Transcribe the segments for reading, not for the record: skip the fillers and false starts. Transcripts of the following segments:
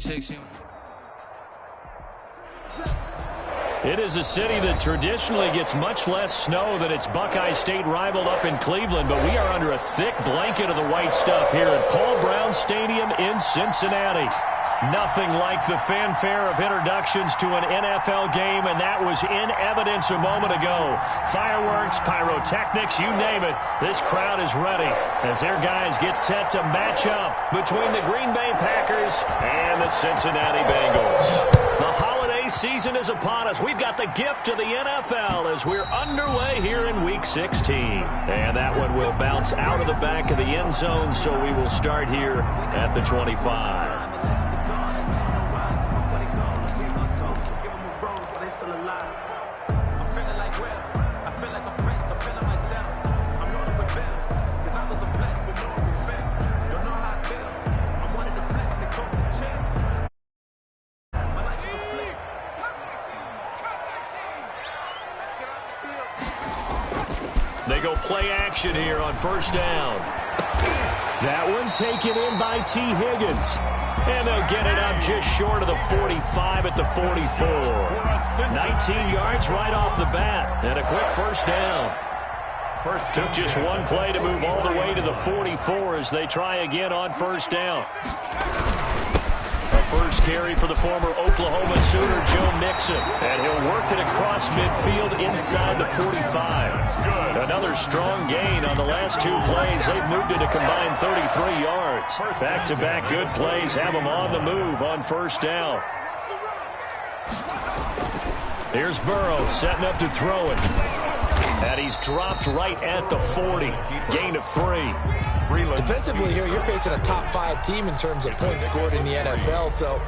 section. It is a city that traditionally gets much less snow than its Buckeye State rival up in Cleveland, but we are under a thick blanket of the white stuff here at Paul Brown Stadium in Cincinnati. Nothing like the fanfare of introductions to an NFL game, and that was in evidence a moment ago. Fireworks, pyrotechnics, you name it. This crowd is ready as their guys get set to match up between the Green Bay Packers and the Cincinnati Bengals. The holiday season is upon us. We've got the gift of the NFL as we're underway here in Week 16. And that one will bounce out of the back of the end zone, so we will start here at the 25. They go play action here on first down. That one taken in by T. Higgins. And they'll get it up just short of the 45 at the 44. 19 yards right off the bat. And a quick first down. Took just one play to move all the way to the 44 as they try again on first down. First carry for the former Oklahoma Sooner, Joe Mixon. And he'll work it across midfield inside the 45. Another strong gain on the last two plays. They've moved it a combined 33 yards. Back-to-back good plays have them on the move on first down. Here's Burrow setting up to throw it. And he's dropped right at the 40. Gain of 3. Defensively here, you're facing a top 5 team in terms of points scored in the NFL. So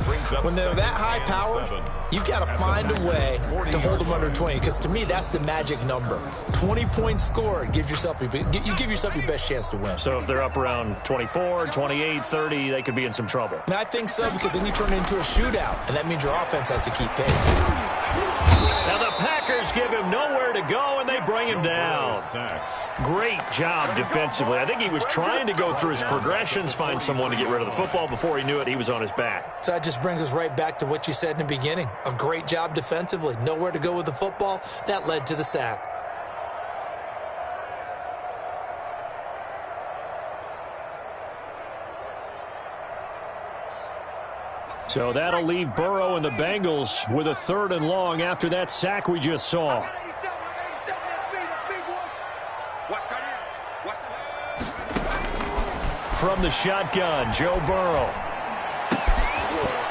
when they're that high powered, you've got to find a way to hold them under 20. Because to me, that's the magic number. 20 points scored gives yourself you give yourself your best chance to win. So if they're up around 24, 28, 30, they could be in some trouble. And I think so, because then you turn it into a shootout, and that means your offense has to keep pace. Now the Packers give him nowhere to go, and they bring him down. Great job defensively. I think he was trying to go through his progressions, find someone to get rid of the football. Before he knew it, he was on his back. So that just brings us right back to what you said in the beginning. A great job defensively. Nowhere to go with the football. That led to the sack. So that'll leave Burrow and the Bengals with a 3rd and long after that sack we just saw. From the shotgun, Joe Burrow.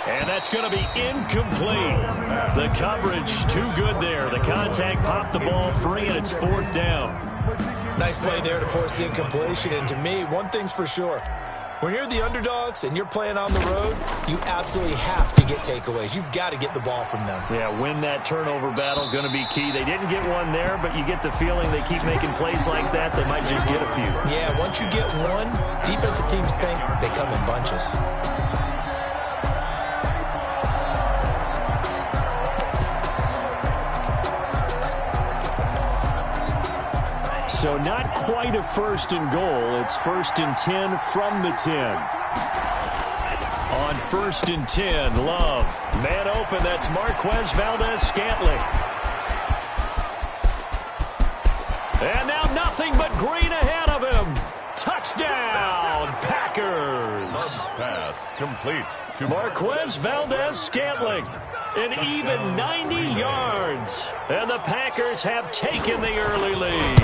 And that's going to be incomplete. The coverage too good there. The contact popped the ball free, and it's 4th down. Nice play there to force the incompletion. And to me, one thing's for sure. When you're the underdogs and you're playing on the road, you absolutely have to get takeaways. You've got to get the ball from them. Yeah, win that turnover battle, going to be key. They didn't get one there, but you get the feeling they keep making plays like that, they might just get a few. Yeah, once you get one, defensive teams think they come in bunches. So not quite a 1st and goal. It's 1st and 10 from the 10. On 1st and 10, Love. Man open, that's Marquez Valdez-Scantling. And now nothing but green ahead of him. Touchdown, Packers. Pass complete to Marquez Valdez-Scantling. An even 90 yards. And the Packers have taken the early lead.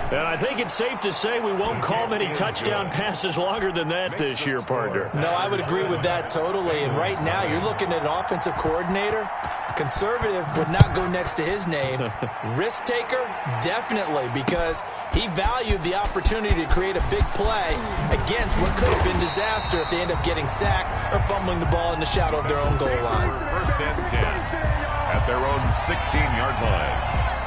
And I think it's safe to say we won't call many touchdown passes longer than that this year, partner. No, I would agree with that totally. And right now, you're looking at an offensive coordinator. Conservative would not go next to his name. Risk taker, definitely, because he valued the opportunity to create a big play against what could have been disaster if they end up getting sacked or fumbling the ball in the shadow of their own goal line. 1st and 10 at their own 16-yard line.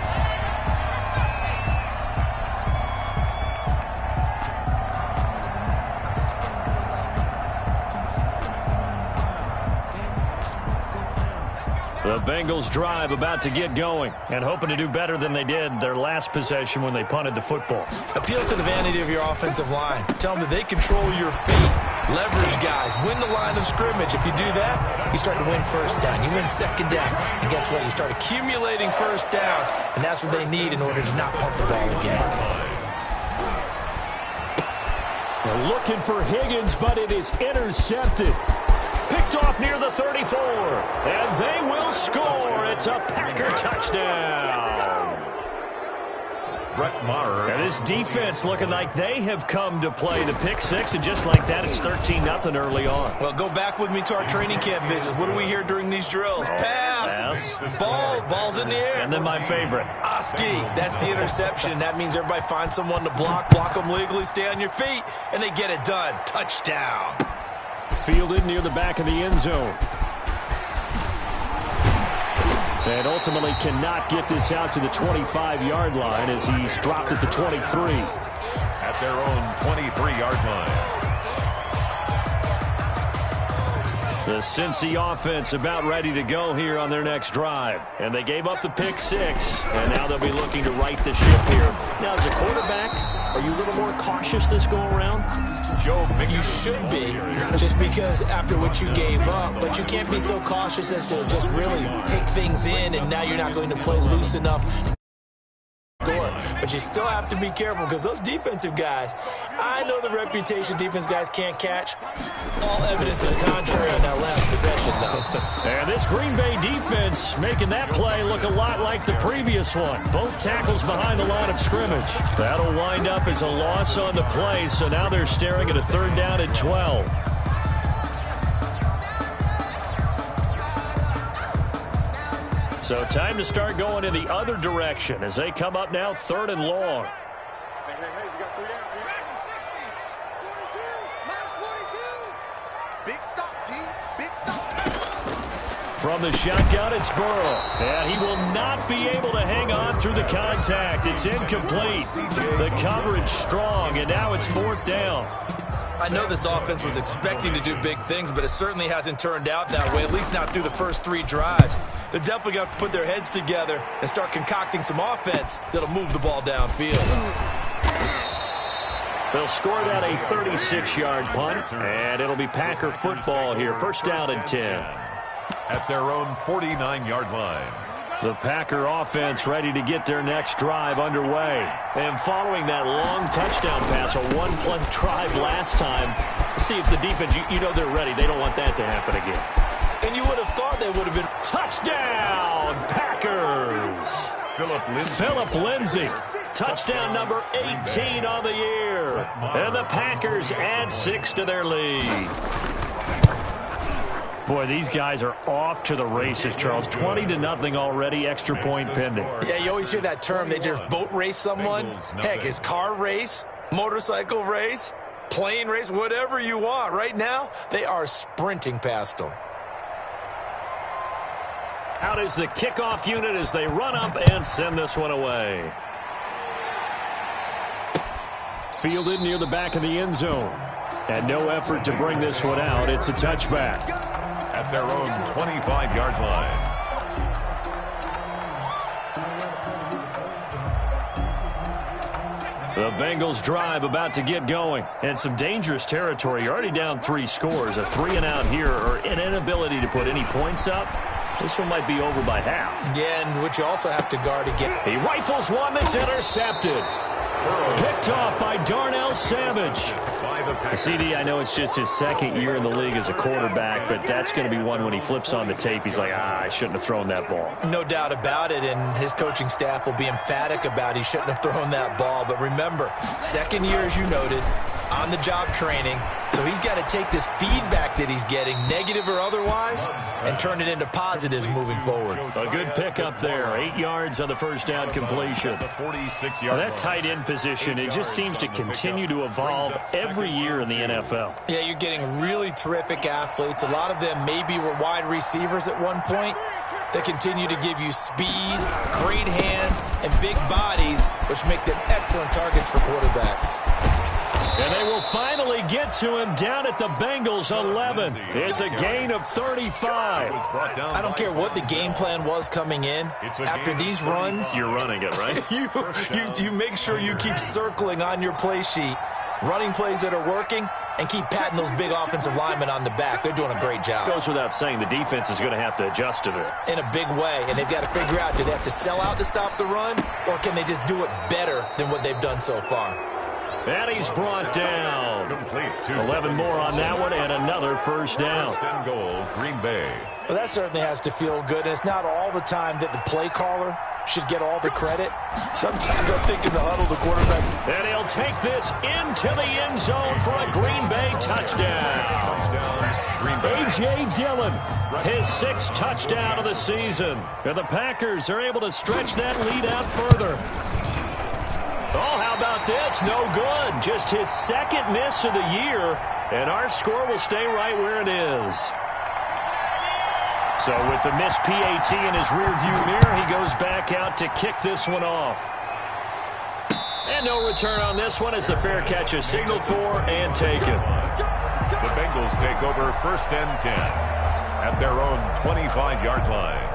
The Bengals drive about to get going and hoping to do better than they did their last possession when they punted the football. Appeal to the vanity of your offensive line. Tell them that they control your fate. Leverage guys, win the line of scrimmage. If you do that, you start to win first down. You win second down. And guess what? You start accumulating first downs. And that's what they need in order to not pump the ball again. They're looking for Higgins, but it is intercepted. Picked off near the 34. And they will score. It's a Packer touchdown. And this defense looking like they have come to play the pick six, and just like that, it's 13-0 early on. Well, go back with me to our training camp visits. What do we hear during these drills? Pass. Ball's in the air. And then my favorite. Oski, that's the interception. That means everybody finds someone to block them legally, stay on your feet, and they get it done. Touchdown. Fielded near the back of the end zone. And ultimately cannot get this out to the 25-yard line as he's dropped at the 23. At their own 23-yard line. The Cincy offense about ready to go here on their next drive. And they gave up the pick six, and now they'll be looking to right the ship here. Now, as a quarterback, are you a little more cautious this go-around? You should be, just because after what you gave up, but you can't be so cautious as to just really take things in, and now you're not going to play loose enough. But you still have to be careful because those defensive guys, I know the reputation defense guys can't catch. All evidence to the contrary on that last possession, though. And this Green Bay defense making that play look a lot like the previous one. Both tackles behind the line of scrimmage. That'll wind up as a loss on the play, so now they're staring at a 3rd down and 12. So time to start going in the other direction as they come up now 3rd and long. Hey, we got 3 down. Big stop, G. Big stop. From the shotgun, it's Burrow. And he will not be able to hang on through the contact. It's incomplete. The coverage strong, and now it's 4th down. I know this offense was expecting to do big things, but it certainly hasn't turned out that way, at least not through the first 3 drives. They're definitely going to have to put their heads together and start concocting some offense that'll move the ball downfield. They'll score that a 36-yard punt, and it'll be Packer football here. 1st down and 10. At their own 49-yard line. The Packer offense ready to get their next drive underway. And following that long touchdown pass, a 1-play drive last time, see if the defense, you know they're ready. They don't want that to happen again. And you would have thought they would have been. Touchdown, Packers! Phillip Lindsay. Touchdown number 18 on the year. And the Packers add 6 to their lead. Boy, these guys are off to the races, Charles. 20-0 already, extra point pending. Yeah, you always hear that term. They just boat race someone. Heck, it's car race, motorcycle race, plane race, whatever you want. Right now, they are sprinting past them. Out is the kickoff unit as they run up and send this one away. Fielded near the back of the end zone. And no effort to bring this one out. It's a touchback. At their own 25-yard line. The Bengals drive about to get going. And some dangerous territory. You're already down 3 scores. A 3-and-out here or an inability to put any points up. This one might be over by half. Yeah, and what you also have to guard against. He rifles one that's intercepted. Picked off by Darnell Savage. CD, I know it's just his 2nd year in the league as a quarterback, but that's going to be one when he flips on the tape. He's like, I shouldn't have thrown that ball. No doubt about it, and his coaching staff will be emphatic about he shouldn't have thrown that ball. But remember, 2nd year, as you noted, on-the-job training. So he's got to take this feedback that he's getting, negative or otherwise, and turn it into positives moving forward. A good pickup there. 8 yards on the 1st down completion. That tight end position, it just seems to continue to evolve every year in the NFL. Yeah, you're getting really terrific athletes. A lot of them maybe were wide receivers at one point. They continue to give you speed, great hands, and big bodies, which make them excellent targets for quarterbacks. And they will finally get to him down at the Bengals 11. It's a gain of 35. I don't care what the game plan was coming in. After these runs, you're running it, right? you make sure you keep circling on your play sheet. Running plays that are working, and keep patting those big offensive linemen on the back. They're doing a great job. Goes without saying, the defense is going to have to adjust to it. In a big way, and they've got to figure out, do they have to sell out to stop the run, or can they just do it better than what they've done so far? And he's brought down. Complete. 11 more on that one, and another first down. First and goal, Green Bay. Well, that certainly has to feel good, and it's not all the time that the play caller should get all the credit. Sometimes I think in the huddle, the quarterback. And he'll take this into the end zone for a Green Bay touchdown. Green Bay. A.J. Dillon, his 6th touchdown of the season. And the Packers are able to stretch that lead out further. Oh, how about this? No good. Just his 2nd miss of the year, and our score will stay right where it is. So with the missed PAT in his rearview mirror, he goes back out to kick this one off. And no return on this one as the fair catch is signaled for and taken. The Bengals take over 1st and 10 at their own 25-yard line.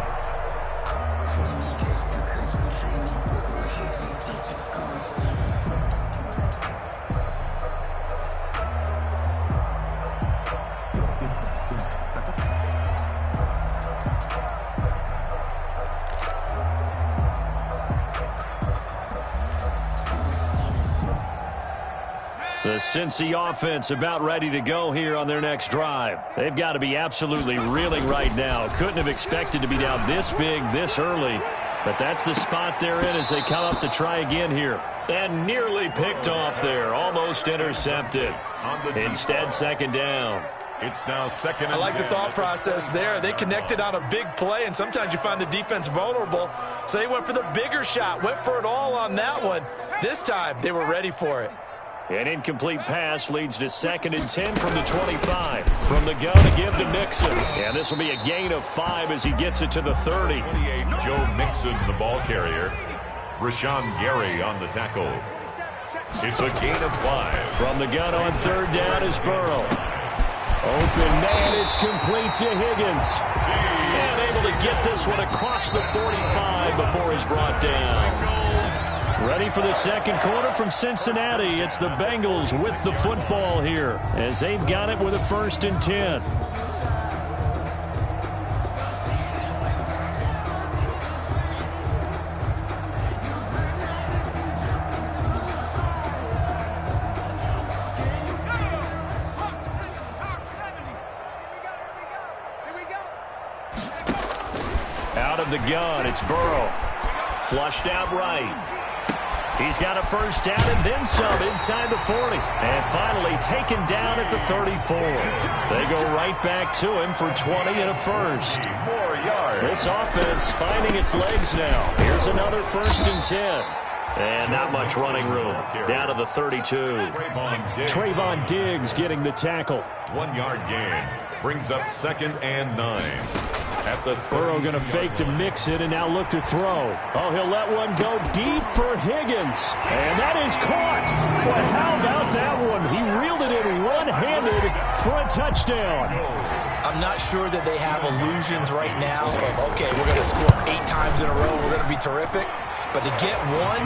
The Cincy offense about ready to go here on their next drive. They've got to be absolutely reeling right now. Couldn't have expected to be down this big this early, but that's the spot they're in as they come up to try again here. And nearly picked off there, almost intercepted. Instead, 2nd down. It's now 2nd and I like the 10. thought process there. They connected on a big play, and sometimes you find the defense vulnerable. So they went for the bigger shot, went for it all on that one. This time, they were ready for it. An incomplete pass leads to 2nd and 10 from the 25. From the gun to give to Mixon. And this will be a gain of 5 as he gets it to the 30. 28, Joe Mixon, the ball carrier. Rashawn Gary on the tackle. It's a gain of 5. From the gun on 3rd down is Burrow. Open man, it's complete to Higgins. And able to get this one across the 45 before he's brought down. Ready for the 2nd quarter from Cincinnati. It's the Bengals with the football here as they've got it with a 1st and 10. Out of the gun, it's Burrow. Flushed out right. He's got a 1st down and then some inside the 40. And finally taken down at the 34. They go right back to him for 20 and a 1st. More yards. This offense finding its legs now. Here's another 1st and 10. And not much running room. Down to the 32. Trayvon Diggs getting the tackle. 1-yard gain. Brings up 2nd and 9. At the Burrow going to fake to mix it and now look to throw. Oh, he'll let one go deep for Higgins. And that is caught. But how about that one? He reeled it in one-handed for a touchdown. I'm not sure that they have illusions right now of, okay, we're going to score 8 times in a row. We're going to be terrific. But to get one,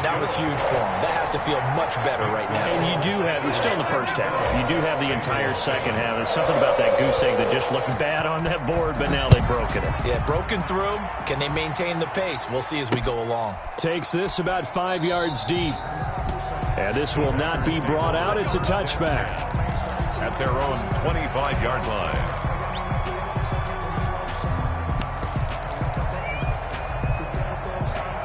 that was huge for them. That has to feel much better right now. And you do have, we're still in the 1st half. You do have the entire 2nd half. There's something about that goose egg that just looked bad on that board, but now they've broken it. Yeah, broken through. Can they maintain the pace? We'll see as we go along. Takes this about 5 yards deep. And this will not be brought out. It's a touchback. At their own 25-yard line.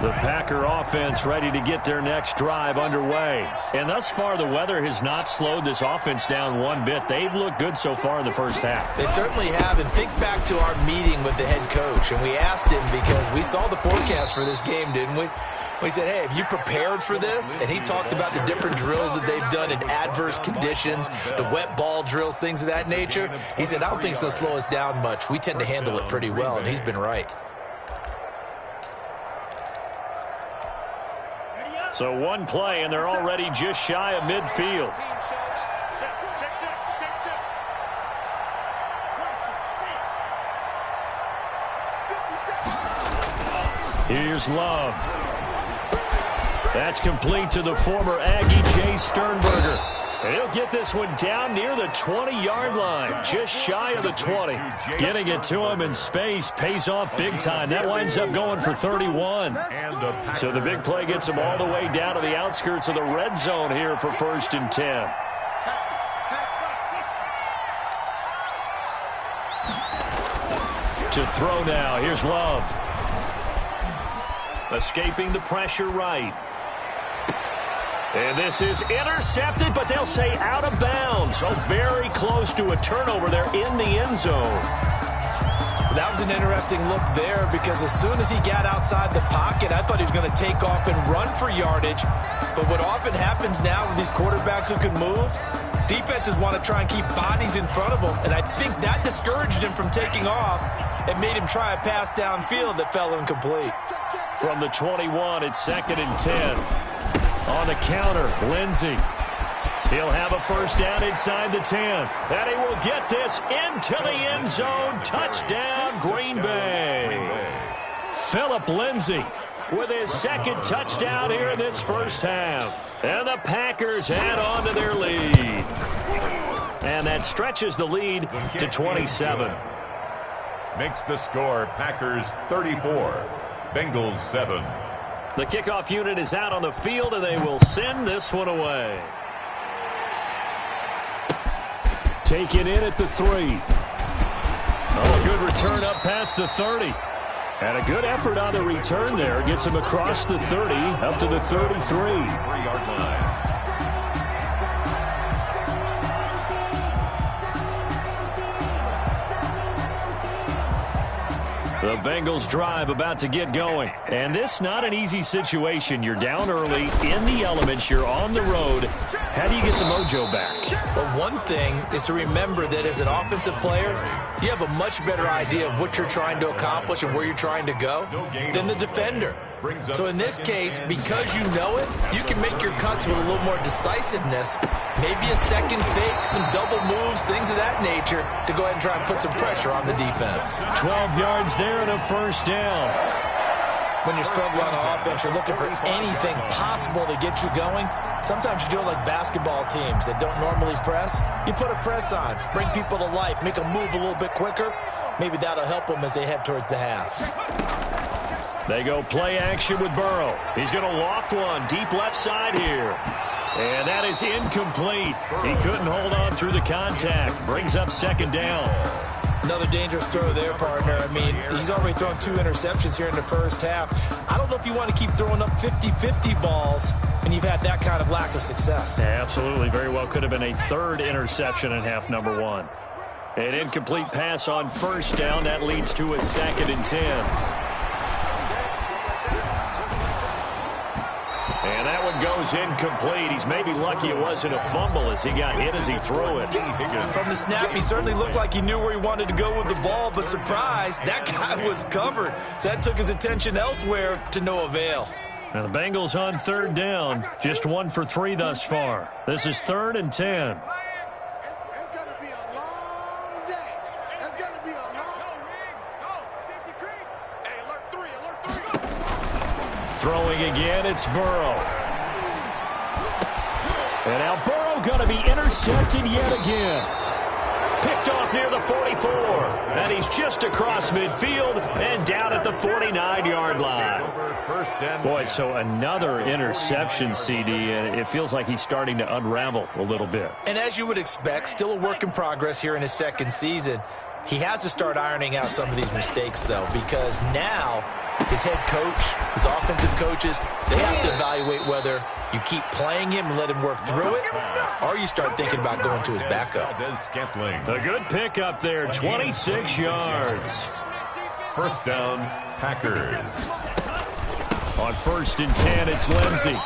The Packer offense ready to get their next drive underway. And thus far, the weather has not slowed this offense down one bit. They've looked good so far in the 1st half. They certainly have. And think back to our meeting with the head coach. And we asked him because we saw the forecast for this game, didn't we? We said, hey, have you prepared for this? And he talked about the different drills that they've done in adverse conditions, the wet ball drills, things of that nature. He said, I don't think it's going to slow us down much. We tend to handle it pretty well, and he's been right. So one play, and they're already just shy of midfield. Here's Love. That's complete to the former Aggie, Jay Sternberger. And he'll get this one down near the 20-yard line, just shy of the 20. Getting it to him in space pays off big time. That winds up going for 31. So the big play gets him all the way down to the outskirts of the red zone here for 1st and 10. To throw now. Here's Love. Escaping the pressure right. And this is intercepted, but they'll say out of bounds. So very close to a turnover there in the end zone. That was an interesting look there because as soon as he got outside the pocket, I thought he was going to take off and run for yardage. But what often happens now with these quarterbacks who can move, defenses want to try and keep bodies in front of them. And I think that discouraged him from taking off and made him try a pass downfield that fell incomplete. From the 21, it's 2nd and 10. On the counter, Lindsey. He'll have a first down inside the 10. And he will get this into the end zone. Touchdown, Green Bay. Phillip Lindsey with his 2nd touchdown here in this first half. And the Packers add on to their lead. And that stretches the lead to 27. Makes the score Packers 34, Bengals 7. The kickoff unit is out on the field, and they will send this one away. Taken in at the 3. Oh, good return up past the 30. And a good effort on the return there. Gets him across the 30, up to the 33. 3-yard line. The Bengals drive about to get going. And this not an easy situation. You're down early, in the elements, you're on the road. How do you get the mojo back? Well, one thing is to remember that as an offensive player, you have a much better idea of what you're trying to accomplish and where you're trying to go than the defender. So in this case, because you know it, you can make your cuts with a little more decisiveness, maybe a second fake, some double moves, things of that nature, to go ahead and try and put some pressure on the defense. 12 yards there and a first down. When you're struggling on offense, you're looking for anything possible to get you going. Sometimes you do it like basketball teams that don't normally press. You put a press on, bring people to life, make them move a little bit quicker. Maybe that'll help them as they head towards the half. They go play action with Burrow. He's going to loft one deep left side here. And that is incomplete. He couldn't hold on through the contact. Brings up 2nd down. Another dangerous throw there, partner. I mean, he's already thrown 2 interceptions here in the first half. I don't know if you want to keep throwing up 50-50 balls when you've had that kind of lack of success. Yeah, absolutely. Very well could have been a 3rd interception in half number 1. An incomplete pass on first down. That leads to a 2nd and 10. And that one goes incomplete. He's maybe lucky it wasn't a fumble as he got hit as he threw it. From the snap, he certainly looked like he knew where he wanted to go with the ball, but surprise, that guy was covered. So that took his attention elsewhere to no avail. Now the Bengals on 3rd down, just 1 for 3 thus far. This is 3rd and 10. It's going to be a long day. It's going to be a long Hey, alert 3, alert 3. Throwing again, it's Burrow. And now Burrow going to be intercepted yet again. Picked off near the 44. And he's just across midfield and down at the 49-yard line. Boy, so another interception, CD, and it feels like he's starting to unravel a little bit. And as you would expect, still a work in progress here in his 2nd season. He has to start ironing out some of these mistakes, though, because now his head coach, his offensive coaches, they have to evaluate whether you keep playing him and let him work through it, or you start thinking about going to his backup. A good pickup there, 26 yards. First down, Packers. On 1st and 10, it's Lindsey.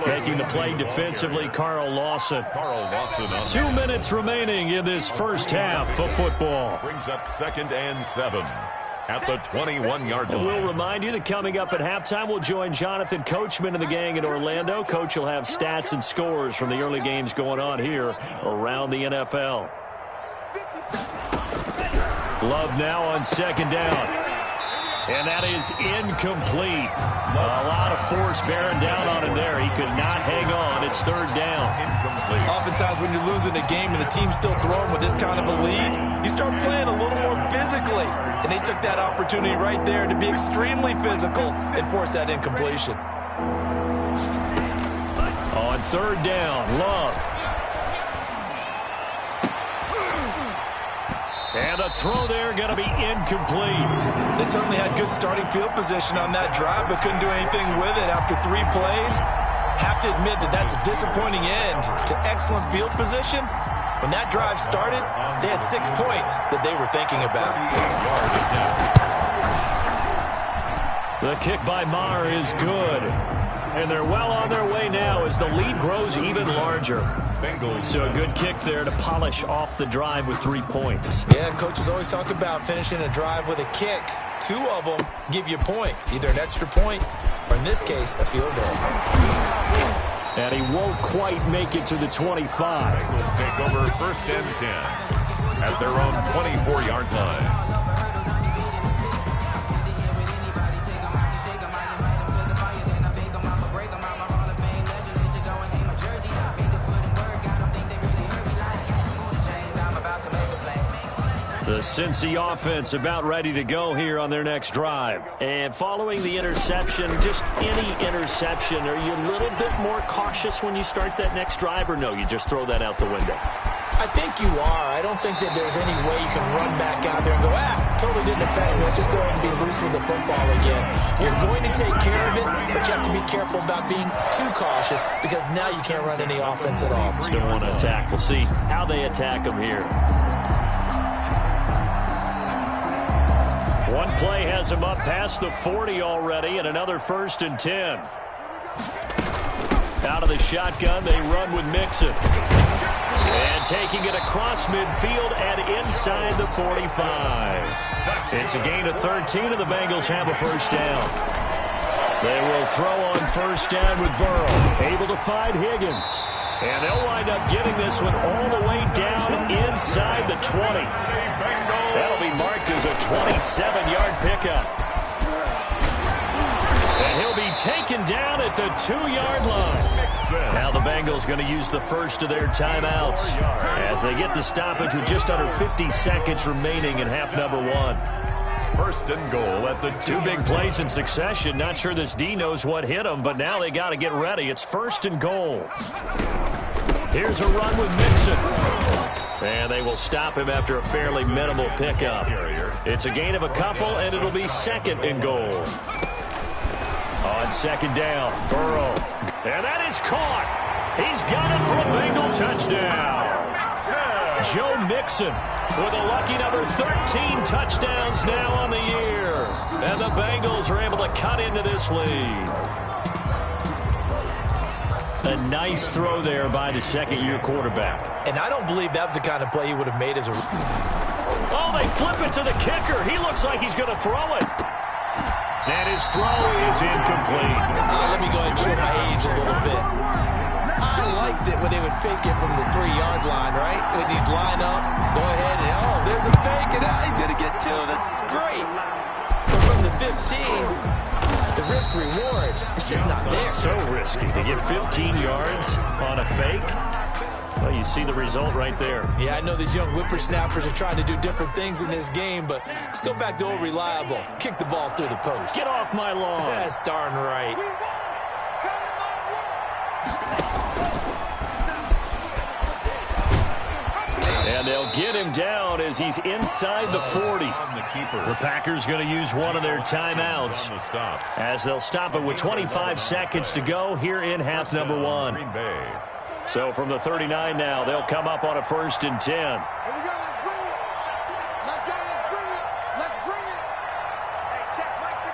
Making the play defensively, Carl Lawson. 2 minutes remaining in this first half of football. Brings up 2nd and 7 at the 21-yard line. We'll remind you that coming up at halftime, we'll join Jonathan Coachman and the gang in Orlando. Coach will have stats and scores from the early games going on here around the NFL. Love now on 2nd down. And that is incomplete. A lot of force bearing down on him there. He could not hang on. It's third down. Oftentimes when you're losing a game and the team's still throwing with this kind of a lead, you start playing a little more physically. And they took that opportunity right there to be extremely physical and force that incompletion. On third down, Love. And the throw there going to be incomplete. They certainly had good starting field position on that drive, but couldn't do anything with it after 3 plays. Have to admit that that's a disappointing end to excellent field position. When that drive started, they had 6 points that they were thinking about. The kick by Maher is good. And they're well on their way now as the lead grows even larger. So a good kick there to polish off the drive with 3 points. Yeah, coaches always talk about finishing a drive with a kick. 2 of them give you points, either an extra point or, in this case, a field goal. And he won't quite make it to the 25. Bengals take over 1st and 10 at their own 24-yard line. The Cincy offense about ready to go here on their next drive. And following the interception, just any interception, are you a little bit more cautious when you start that next drive, or no, you just throw that out the window? I think you are. I don't think that there's any way you can run back out there and go, totally didn't affect me. Let's just go ahead and be loose with the football again. You're going to take care of it, but you have to be careful about being too cautious because now you can't run any offense at all. Still want to attack. We'll see how they attack them here. One play has him up past the 40 already, and another 1st and 10. Out of the shotgun, they run with Mixon. And taking it across midfield and inside the 45. It's a gain of 13, and the Bengals have a 1st down. They will throw on 1st down with Burrow. Able to find Higgins. And they'll wind up getting this one all the way down inside the 20. That'll be marked as a 27-yard pickup. And he'll be taken down at the 2-yard line. Now the Bengals going to use the first of their timeouts as they get the stoppage with just under 50 seconds remaining in half number 1. 1st and goal at the 2 big plays in succession. Not sure this D knows what hit him, but now they got to get ready. It's 1st and goal. Here's a run with Mixon. And they will stop him after a fairly minimal pickup. It's a gain of a couple, and it'll be 2nd and goal. On 2nd down, Burrow. And that is caught. He's got it for a Bengal touchdown. Joe Mixon with a lucky number 13 touchdowns now on the year. And the Bengals are able to cut into this lead. A nice throw there by the 2nd-year quarterback. And I don't believe that was the kind of play he would have made as a... Oh, they flip it to the kicker. He looks like he's going to throw it. And his throw is incomplete. Let me go ahead and show my age a little bit. I liked it when they would fake it from the 3-yard line, right? When he'd line up, go ahead, and there's a fake, and he's going to get 2. That's great. But from the 15... the risk-reward is just not there. So risky to get 15 yards on a fake. Well, you see the result right there. Yeah, I know these young whippersnappers are trying to do different things in this game, but let's go back to old reliable. Kick the ball through the post. Get off my lawn. That's darn right. And they'll get him down as he's inside the 40. The Packers going to use one of their timeouts as they'll stop it with 25 seconds to go here in half number 1. So from the 39 now, they'll come up on a 1st and 10. Here we go. Let's bring it. Let's go. Let's bring it. Let's bring it. Hey, check. Mike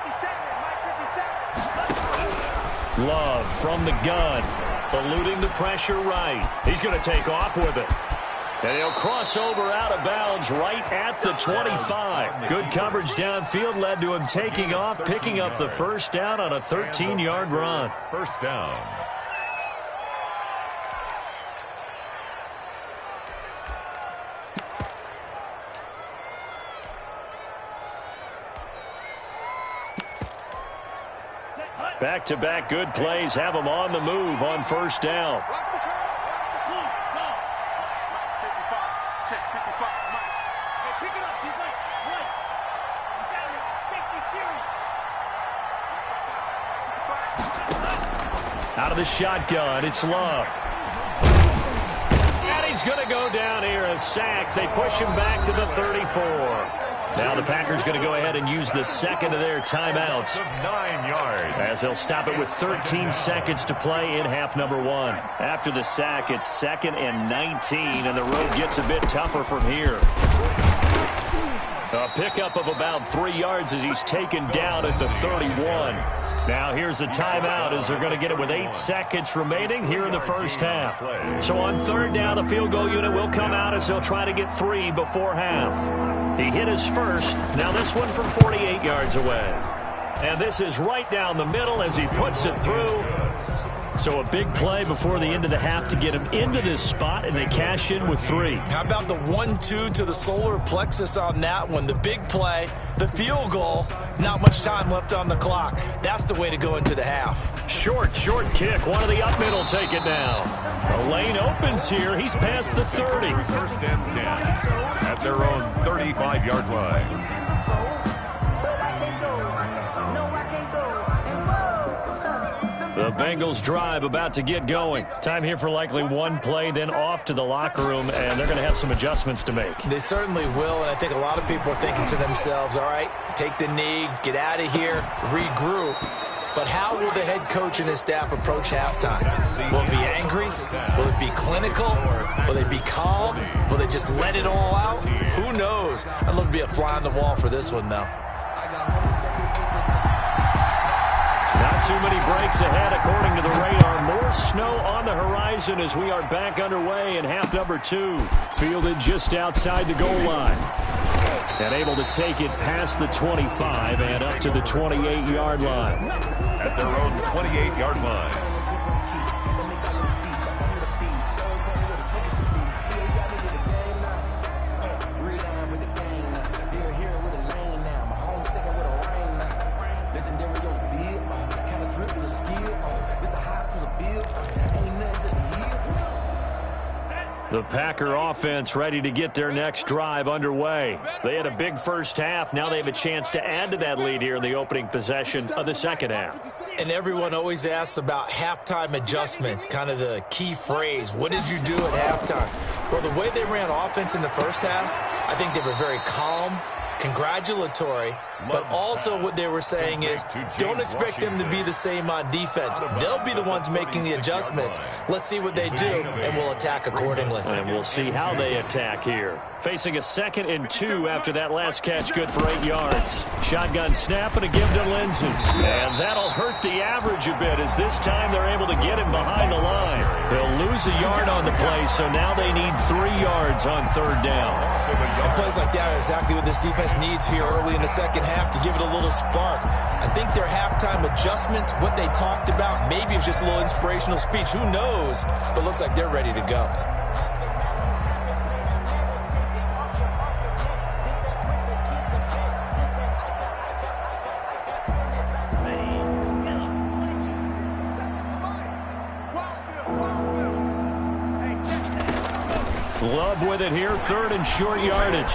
57. Love from the gun. Eluding the pressure right. He's going to take off with it. And he'll cross over out of bounds right at the 25. Good coverage downfield led to him taking off, picking up the 1st down on a 13-yard run. 1st down. Back-to-back good plays have them on the move on first down. Out of the shotgun, it's Love. And he's going to go down here, a sack. They push him back to the 34. Now the Packers going to go ahead and use the second of their timeouts. 9 yards. As they'll stop it with 13 seconds to play in half number 1. After the sack, it's 2nd and 19, and the road gets a bit tougher from here. A pickup of about 3 yards as he's taken down at the 31. Now here's a timeout as they're going to get it with 8 seconds remaining here in the first half. So on third down, the field goal unit will come out as they'll try to get 3 before half. He hit his first. Now this one from 48 yards away. And this is right down the middle as he puts it through. So a big play before the end of the half to get him into this spot, and they cash in with 3. How about the 1-2 to the solar plexus on that one? The big play, the field goal, not much time left on the clock. That's the way to go into the half. Short kick. One of the up middle take it down. The lane opens here. He's past the 30. First and 10 at their own 35-yard line. The Bengals drive about to get going. Time here for likely one play, then off to the locker room, and they're going to have some adjustments to make. They certainly will, and I think a lot of people are thinking to themselves, all right, take the knee, get out of here, regroup. But how will the head coach and his staff approach halftime? Will it be angry? Will it be clinical? Will they be calm? Will they just let it all out? Who knows? I'd love to be a fly on the wall for this one, though. Not too many breaks ahead according to the radar. More snow on the horizon as we are back underway in half number 2. Fielded just outside the goal line. And able to take it past the 25 and up to the 28-yard line. At their own 28-yard line. The Packer offense ready to get their next drive underway. They had a big first half. Now they have a chance to add to that lead here in the opening possession of the second half. And everyone always asks about halftime adjustments, kind of the key phrase. What did you do at halftime? Well, the way they ran offense in the first half, I think they were very calm, congratulatory, but also what they were saying is don't expect them to be the same on defense. They'll be the ones making the adjustments. Let's see what they do, and we'll attack accordingly. And we'll see how they attack here. Facing a 2nd and 2 after that last catch, good for 8 yards. Shotgun snap and a give to Lindsey. And that'll hurt the average a bit as this time they're able to get him behind the line. He'll lose a yard on the play, so now they need 3 yards on third down. And plays like that are exactly what this defense needs here early in the second half to give it a little spark. I think their halftime adjustments, what they talked about, maybe it was just a little inspirational speech. Who knows? But looks like they're ready to go. Love with it here, 3rd and short yardage.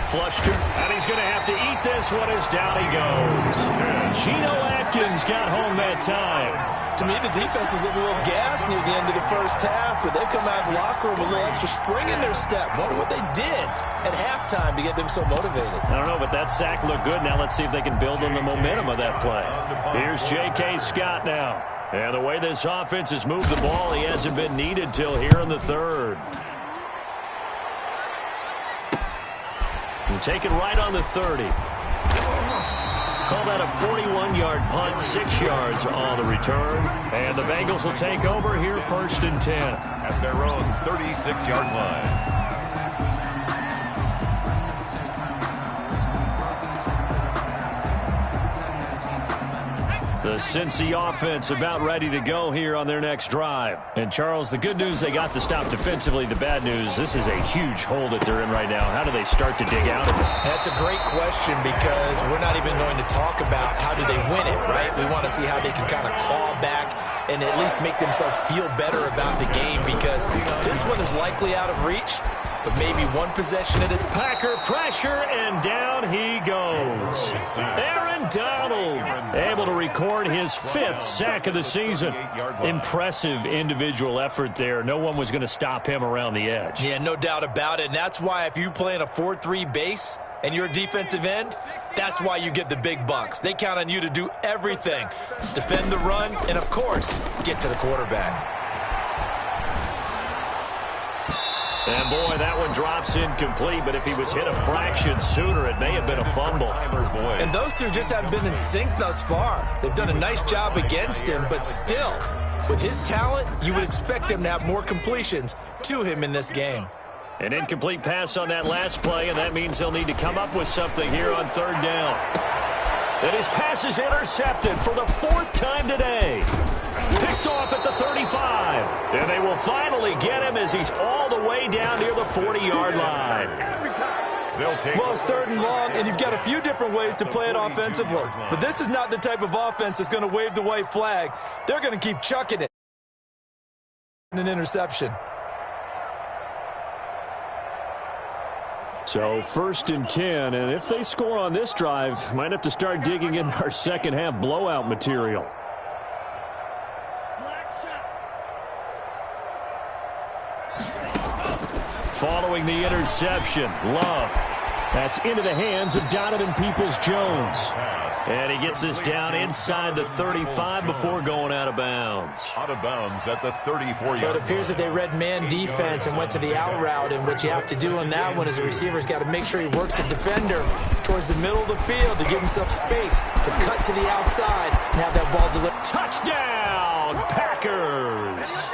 Flushed, and he's going to have to eat this one as down he goes. Geno Atkins got home that time. To me, the defense was looking a little gassed near the end of the first half, but they've come out of the locker room with a little extra spring in their step. Wonder what they did at halftime to get them so motivated. I don't know, but that sack looked good. Now let's see if they can build on the momentum of that play. Here's J.K. Scott now. And the way this offense has moved the ball, he hasn't been needed till here in the 3rd. And take it right on the 30. Call that a 41-yard punt, 6 yards on the return. And the Bengals will take over here 1st and 10. At their own 36-yard line. The Cincy offense about ready to go here on their next drive. And, Charles, the good news, they got the stop defensively. The bad news, this is a huge hole that they're in right now. How do they start to dig out of it? That's a great question because we're not even going to talk about how do they win it, right? We want to see how they can kind of claw back and at least make themselves feel better about the game because this one is likely out of reach. But maybe one possession at a time. Packer pressure, and down he goes. Aaron Donald able to record his 5th sack of the season. Impressive individual effort there. No one was going to stop him around the edge. Yeah, no doubt about it. And that's why if you play in a 4-3 base and you're a defensive end, that's why you get the big bucks. They count on you to do everything. Defend the run and, of course, get to the quarterback. And, boy, that one drops incomplete, but if he was hit a fraction sooner, it may have been a fumble. And those two just haven't been in sync thus far. They've done a nice job against him, but still, with his talent, you would expect them to have more completions to him in this game. An incomplete pass on that last play, and that means they'll need to come up with something here on 3rd down. And his pass is intercepted for the 4th time today. Picked off at the 35. And they will finally get him as he's all the way down near the 40-yard line. Well, it's 3rd and long, and you've got a few different ways to play it offensively. But this is not the type of offense that's going to wave the white flag. They're going to keep chucking it. An interception. So 1st and 10, and if they score on this drive, might have to start digging in our second-half blowout material. Following the interception, Love. That's into the hands of Donovan Peoples-Jones. And he gets us down inside the 35 before going out of bounds. Out of bounds at the 34-yard line. It appears that they read man defense and went to the out route, and what you have to do on that one is the receiver's got to make sure he works the defender towards the middle of the field to give himself space to cut to the outside and have that ball delivered. Touchdown, Packers!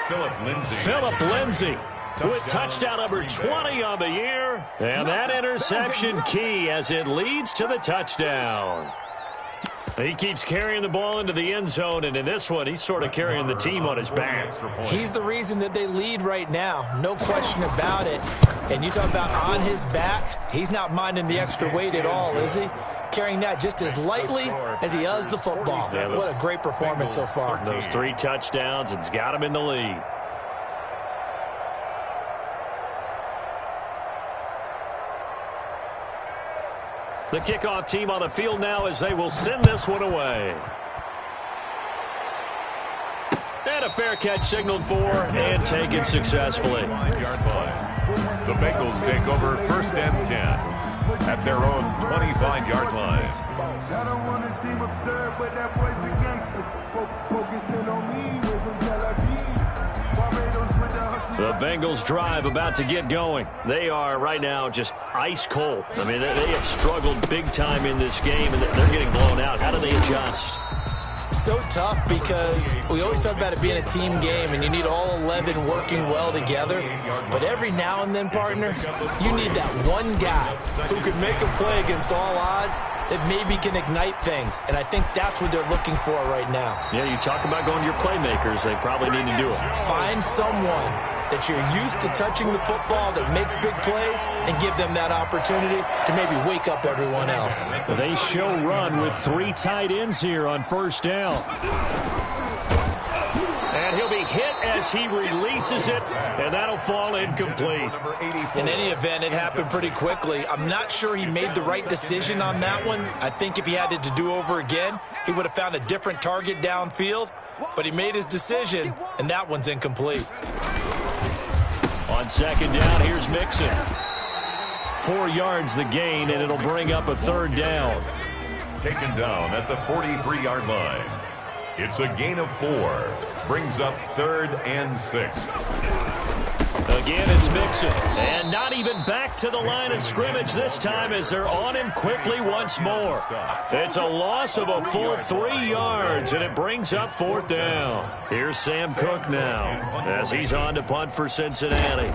Phillip Lindsay with touchdown number 20 on the year. And that interception key as it leads to the touchdown. He keeps carrying the ball into the end zone, and in this one, he's sort of carrying the team on his back. He's the reason that they lead right now, no question about it. And you talk about on his back, he's not minding the extra weight at all, is he? Carrying that just as lightly as he does the football. What a great performance so far. Those 3 touchdowns, it's got him in the lead. The kickoff team on the field now as they will send this one away. And a fair catch signaled for and taken successfully. The Bengals take over 1st and 10 at their own 25-yard line. I don't want to seem absurd, but that boy's a gangster. Focusing on me with some Tel Aviv. The Bengals drive about to get going. They are right now just ice cold. I mean, they have struggled big time in this game, and they're getting blown out. How do they adjust? So tough because we always talk about it being a team game and you need all 11 working well together. But every now and then, partner, you need that one guy who can make a play against all odds that maybe can ignite things. And I think that's what they're looking for right now. Yeah, you talk about going to your playmakers. They probably need to do it. Find someone that you're used to touching the football that makes big plays and give them that opportunity to maybe wake up everyone else. They show run with 3 tight ends here on 1st down. And he'll be hit as he releases it, and that'll fall incomplete. In any event, it happened pretty quickly. I'm not sure he made the right decision on that one. I think if he had it to do over again, he would have found a different target downfield. But he made his decision, and that one's incomplete. On 2nd down, here's Mixon. 4 yards the gain, and it'll bring up a 3rd down. Taken down at the 43-yard line. It's a gain of 4. Brings up 3rd and 6. Again, it's Mixon. And not even back to the line of scrimmage this time as they're on him quickly once more. It's a loss of a full 3 yards, and it brings up 4th down. Here's Sam Cook now as he's on to punt for Cincinnati.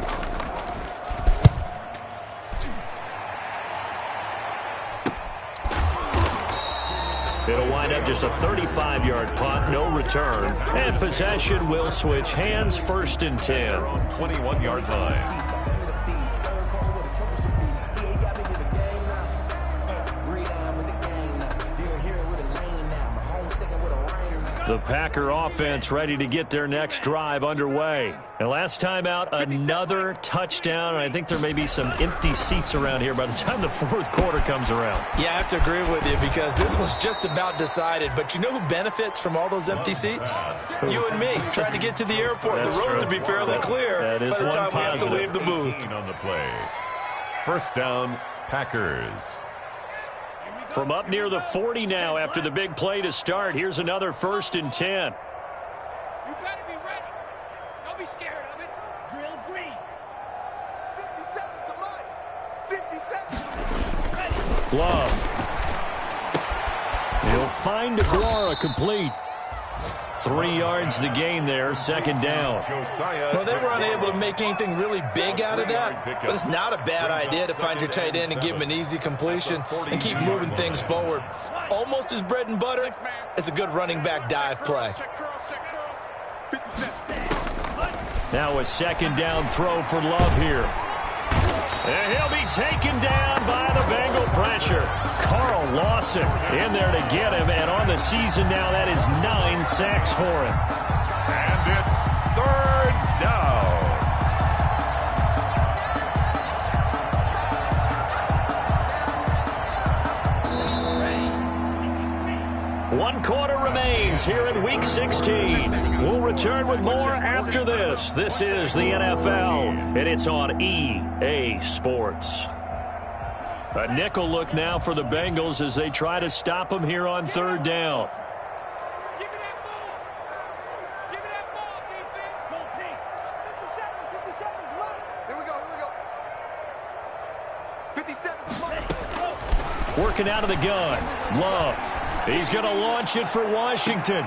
It'll wind up just a 35-yard punt, no return. And possession will switch hands, 1st and 10. 21-yard line. The Packer offense ready to get their next drive underway. And last time out, another touchdown. And I think there may be some empty seats around here by the time the 4th quarter comes around. Yeah, I have to agree with you because this was just about decided. But you know who benefits from all those empty seats? You and me, trying to get to the airport. The roads will be fairly clear by the time we have to leave the booth. On the play. 1st down, Packers. From up near the 40 now after the big play to start. Here's another 1st and 10. You better be ready. Don't be scared of it. Drill green. 57 to Mike. 57. Love. He'll find Aguara complete. 3 yards the gain there, 2nd down. Well, they were unable to make anything really big out of that, but it's not a bad idea to find your tight end and give him an easy completion and keep moving things forward. Almost his bread and butter. It's a good running back dive play. Now a 2nd down throw for Love here. And he'll be taken down by the Bengal pressure. Carl Lawson in there to get him, and on the season now, that is 9 sacks for him. And it's 3rd down. One quarter remains here in Week 16. We'll return with more after this. This is the NFL, and it's on EA Sports. A nickel look now for the Bengals as they try to stop them here on 3rd down. Give me that ball. Give me that ball, defense. Go pink. 57's right. Here we go. 57's right. Working out of the gun. Love. He's going to launch it for Washington.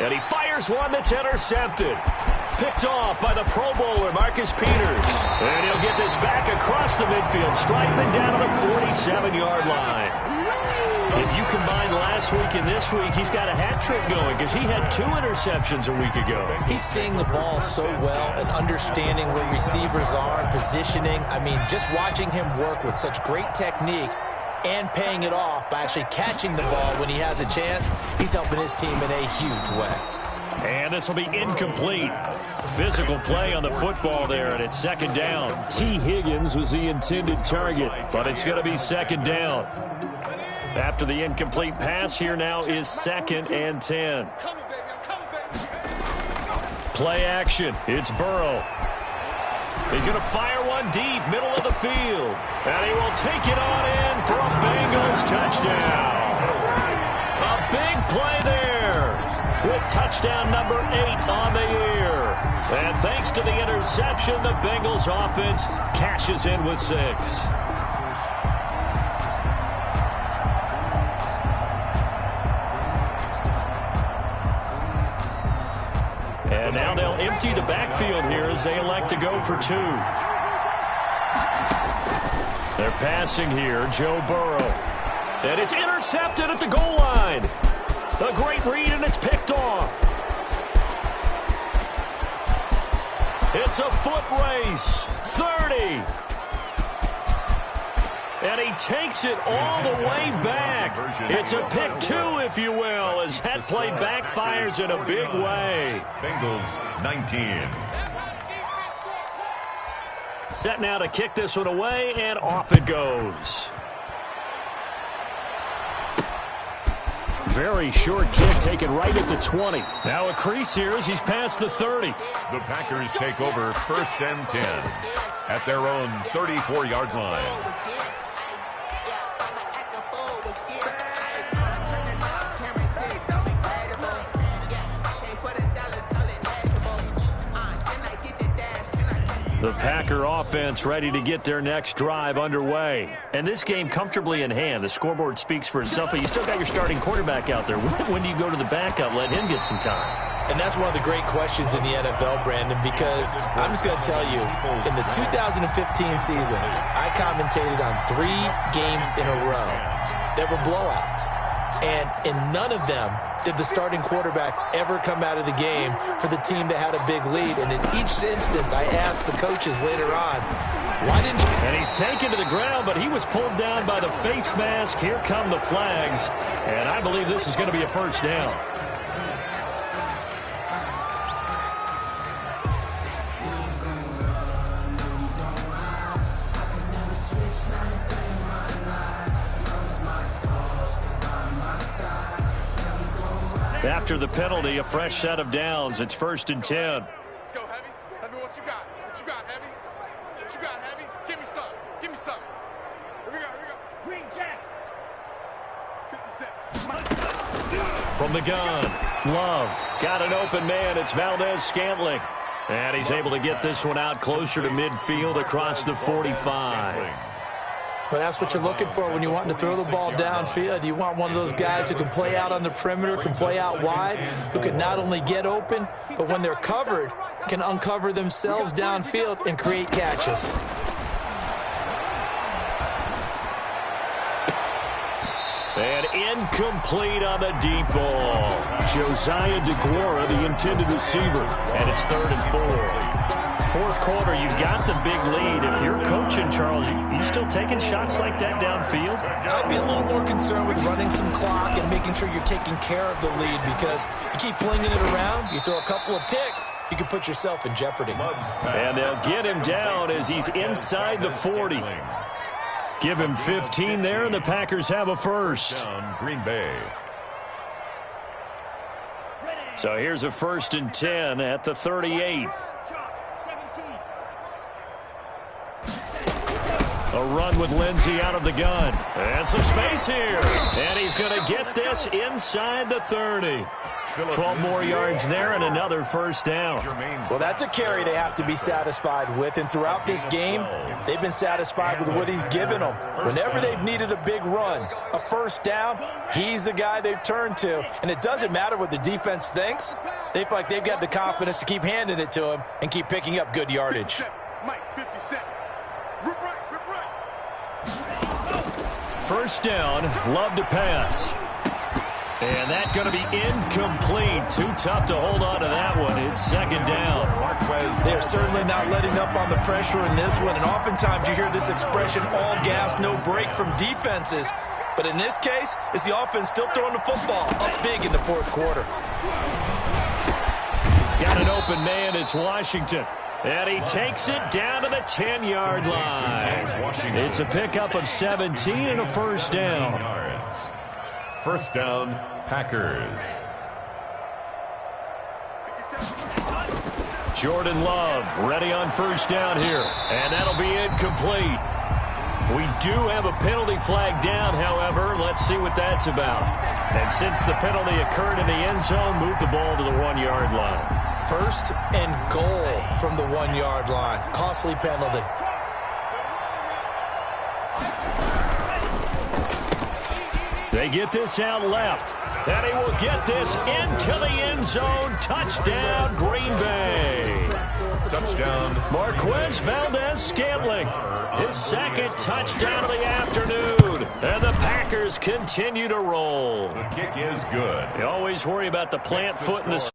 And he fires one that's intercepted. Picked off by the Pro Bowler, Marcus Peters. And he'll get this back across the midfield, striking down to the 47-yard line. If you combine last week and this week, he's got a hat trick going because he had 2 interceptions a week ago. He's seeing the ball so well and understanding where receivers are and positioning. I mean, just watching him work with such great technique and paying it off by actually catching the ball when he has a chance, he's helping his team in a huge way. And this will be incomplete. Physical play on the football there, and it's 2nd down. T. Higgins was the intended target, but it's going to be 2nd down. After the incomplete pass, here now is 2nd and 10. Play action. It's Burrow. He's going to fire one deep, middle of the field. And he will take it on in for a Bengals touchdown. A big play there with touchdown number 8 on the year. And thanks to the interception, the Bengals offense cashes in with 6. And now they'll empty the backfield here as they elect to go for 2. They're passing here, Joe Burrow. And it's intercepted at the goal line. A great read, and it's picked off. It's a foot race. 30. And he takes it all the way back. It's a pick 2, if you will, as that play backfires in a big way. Bengals 19. Set now to kick this one away, and off it goes. Very short kick taken right at the 20. Now a crease here as he's past the 30. The Packers take over 1st and 10 at their own 34-yard line. The Packer offense ready to get their next drive underway. And this game comfortably in hand. The scoreboard speaks for itself, but you still got your starting quarterback out there. When do you go to the backup, let him get some time? And that's one of the great questions in the NFL, Brandon, because I'm just going to tell you, in the 2015 season, I commentated on 3 games in a row. There were blowouts. And in none of them did the starting quarterback ever come out of the game for the team that had a big lead. And in each instance, I asked the coaches later on, why didn't you? And he's taken to the ground, but he was pulled down by the face mask. Here come the flags. And I believe this is going to be a first down. After the penalty, a fresh set of downs. It's 1st and 10. Let's go, Heavy. Heavy, what you got? What you got, Heavy? What you got, Heavy? Give me some. Give me some. Here we go, here we go. Green Jack. 57. From the gun, Love got an open man. It's Valdez-Scantling. And he's able to get this one out closer to midfield across the 45. But that's what you're looking for when you want to throw the ball downfield. You want one of those guys who can play out on the perimeter, can play out wide, who can not only get open, but when they're covered, can uncover themselves downfield and create catches. And incomplete on the deep ball. Josiah DeGuara, the intended receiver. And it's 3rd and 4. Fourth quarter, you've got the big lead. If you're coaching, Charles, you still taking shots like that downfield? I'd be a little more concerned with running some clock and making sure you're taking care of the lead, because you keep flinging it around, you throw a couple of picks, you can put yourself in jeopardy. And they'll get him down as he's inside the 40. Give him 15 there, and the Packers have a first. Green Bay. So here's a 1st and 10 at the 38. A run with Lindsey out of the gun. And some space here. And he's going to get this inside the 30. 12 more yards there and another first down. Well, that's a carry they have to be satisfied with. And throughout this game, they've been satisfied with what he's given them. Whenever they've needed a big run, a first down, he's the guy they've turned to. And it doesn't matter what the defense thinks. They feel like they've got the confidence to keep handing it to him and keep picking up good yardage. Mike, 57. Rip right. First down, Love to pass. And that's going to be incomplete. Too tough to hold on to that one. It's 2nd down. They're certainly not letting up on the pressure in this one. And oftentimes you hear this expression, all gas, no break from defenses. But in this case, it's the offense still throwing the football up big in the 4th quarter. Got an open man. It's Washington. And he takes it down to the 10-yard line. It's a pickup of 17 and a first down. First down, Packers. Jordan Love ready on first down here. And that'll be incomplete. We do have a penalty flag down, however. Let's see what that's about. And since the penalty occurred in the end zone, move the ball to the 1-yard line. 1st and goal from the 1-yard line. Costly penalty. They get this out left. And he will get this into the end zone. Touchdown, Green Bay. Touchdown. Marquez Valdez-Scantling. His 2nd touchdown of the afternoon. And the Packers continue to roll. The kick is good. You always worry about the plant foot in the